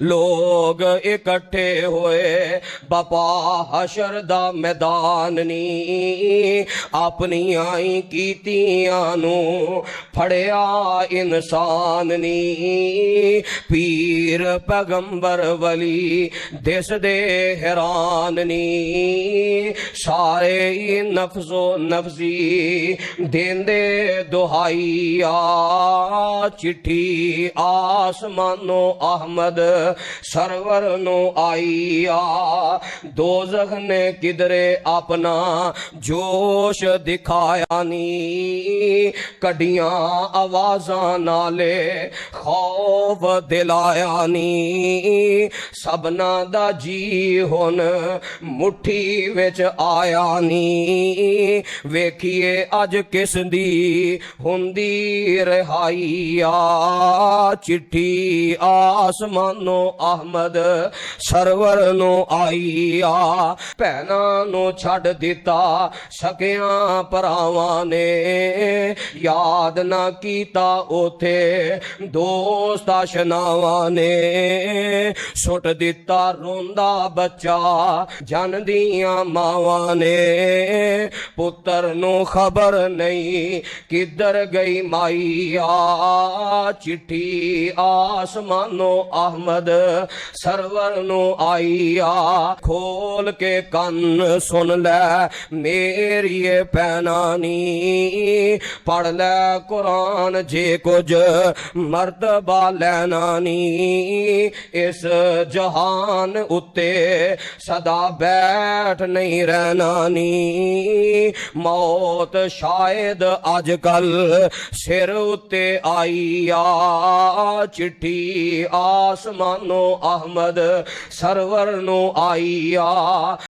लोग इकट्ठे होए बपा हशर दा मैदान नी अपनी आई कीतियां नू फड़िया इंसान नी पीर पैगंबर वली दिस दे हैरान नी सारे ही नफ्सो नफ्सी देंदे दुहाइया चिट्ठी आसमानो अहमद सरवर नो आईया दोज़ख ने किधरे अपना जोश दिखाया नी कड़ियां आवाज़ां नाले खौफ दिलाया नी सबना दा जी हुन मुट्ठी विच आया नी वेखिए अज किस दी हुंदी रिहाइया चिट्ठी आसमानो अहमद सरवर नो आईया भैना नो छड़ दिता सकियां भरावां ने याद ना कीता ओथे दोस्त आशनावां ने सुट दिता रोंदा बच्चा जन दियां मावां ने पुत्र नो खबर नहीं किधर गई माईया चिट्ठी आसमानो अहमद सरवर नो आईया खोल के कन सुन ले मेरी पैनानी पढ़ ले कुरान जे कुछ मर्तबा लैना नी इस जहान उत्ते सदा बैठ नहीं रहना नी मौत शायद अजकल सिर उत्ते आईया चिट्ठी आसमानो अहमद सरवर नो आईया।